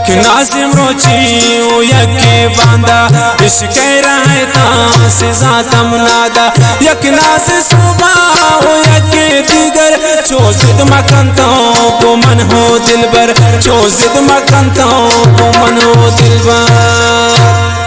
यक नाज़िम रोची ओ यके बांदा इश्क़ रहता से ज़ातम नादा यक नाज़ सुबा ओ यके दीगर चो ज़िद मकनता को मन हो दिलबर चो ज़िद मकनता को मन हो दिलबर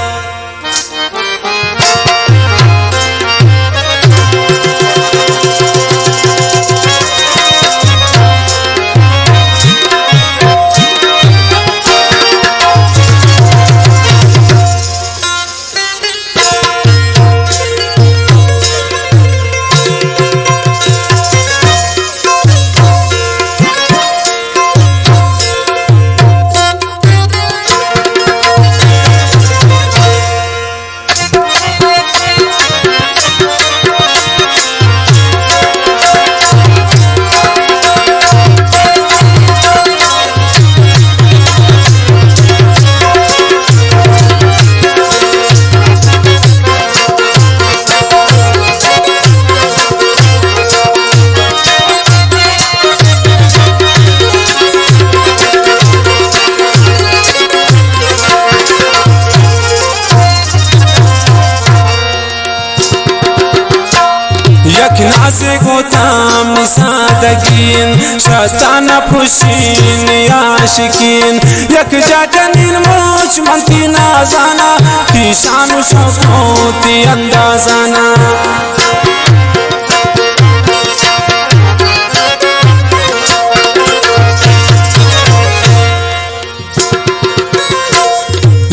यक नाज़े गोताम निसादगीन शताना पुशीन आशिकीन यक जाटनीन मोच मंती नाजाना ती शान शौक़ों ती अंदाज़ाना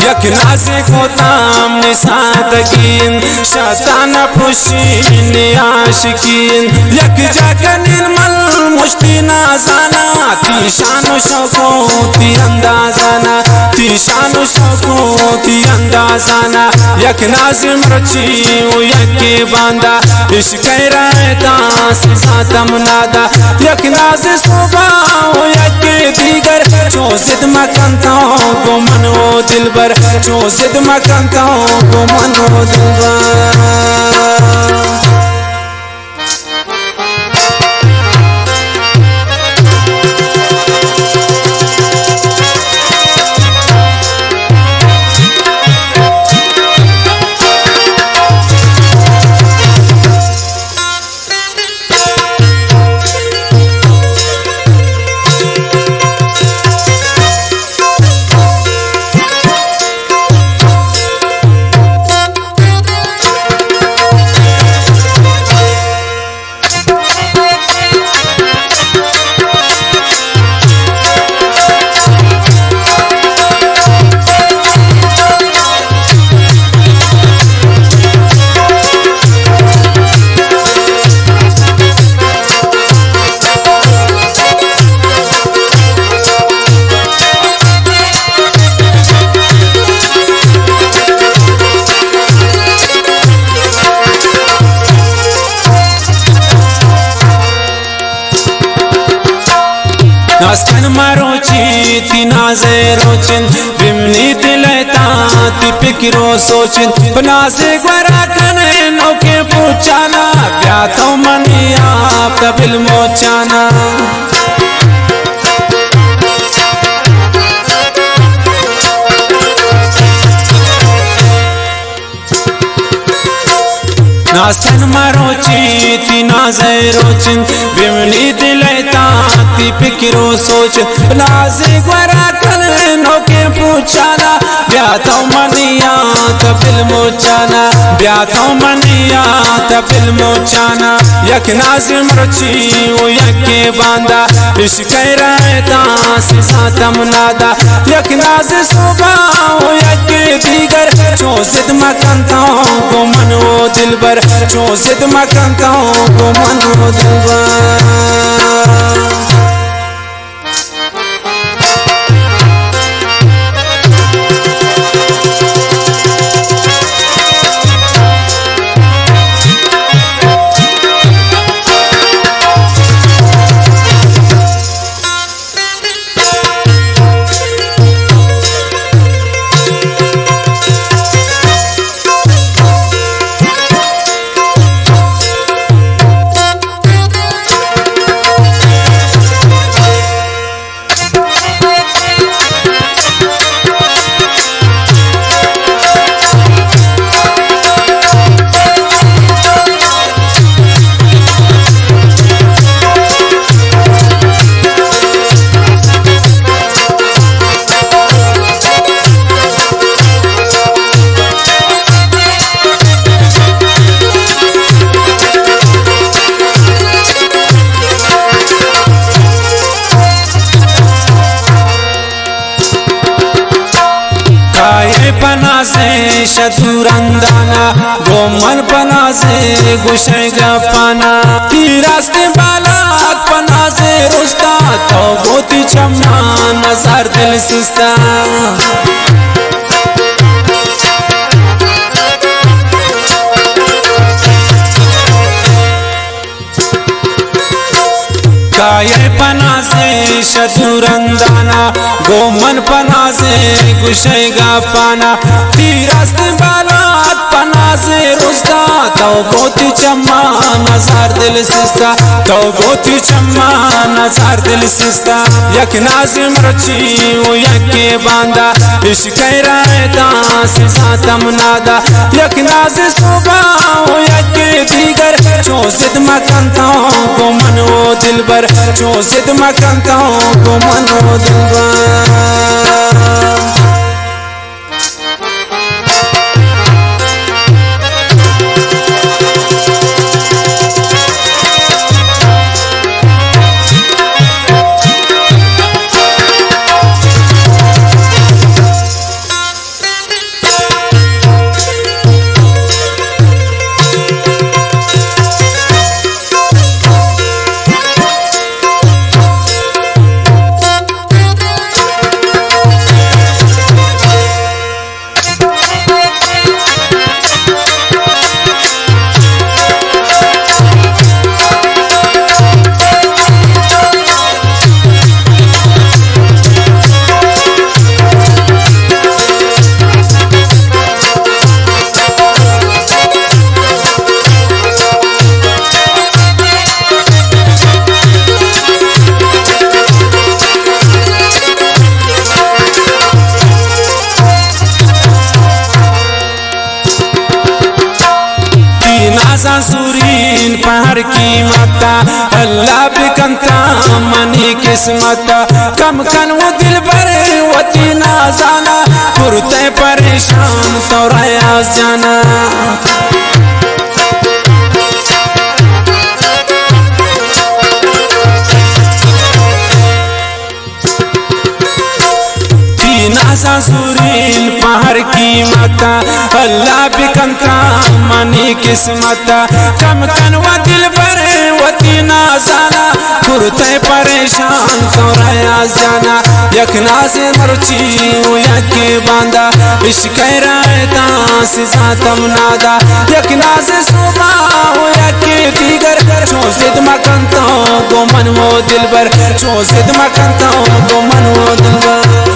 यक नाज़े गोताम निसादगीन शताना पुशीन आशिकीन यक जागनीन मल मुश्ती नाज़ाना ती शान शौक़ों ती अंदाज़ाना ती शान शौक़ों ती अंदाज़ाना यक नाज़िम रची ओ यके बांदा इश्क़ रहता से ज़ातम नादा यक नाज़ सुबा ओ यके दीगर चो ज़िद मकनता को मन हो दिलबर चो ज़िद मकनता को मन हो दिलबर नाज़कन मारोची ती नाज़े रोचिन बिमनी दिलता ती फिक्रो सोचिन बनासे ग्वरा कने नौके पूछाना प्यातो मनी आप तबिल मोचाना नाज़कन मारोची ती नाज़े रोचिन बिमनी दिलता ती फिक्रो सोच नाज़े ग्वरा कने नौके पूछाना ब्यातो मनिया तबिल मोचाना ब्यातो मनिया तबिल मोचाना यक नाज़िम रची ओ यके बांदा इश्क़ रहता से ज़ातम नादा यक नाज़ सुबा ओ यके दीगर चो ज़िद मकनता को मन हो दिलबर चो ज़िद मकनता को मन हो दिलबर शतुरंदाना गोमन पना से गुशेगा पाना ती रास्ते बालात पना से रुस्ता तो गोती चम्मा नजर दिल सिस्ता काये पना से शतुरंदाना गोमन पना से गुशेगा पाना तीरस्त बालात पना से रुस्ता तो गोती चम्मा नजार दिल सिस्ता तो गोती चम्मा नजार दिल सिस्ता यक नाजिम रची वो यके बांदा इश्क रायता से सातम नादा यक नाज़ सुबा वो यके दीगर चौसित मकंता को मन वो दिलबर चौसित मकंता को मन वो दिलबर सूरीन पहाड़ की माता अल्लाह बिकंता मनी किस्मता कम कन वो दिल पर वती ना जाना पुरते परेशान तो राया जाना सूरीन पहाड़ की माता अल्लाह बिकंता मनी किस्मता कम कनवा दिल पर वती ना जाना पुरते परेशान तो राया जाना यखना से मरुची यके बांदा इश्क रायता से सातम नादा यखना से सुबा यके दीगर चौसित मकंता गो मन वो दिलबर चौसित मकंता गो मन वो दिलबर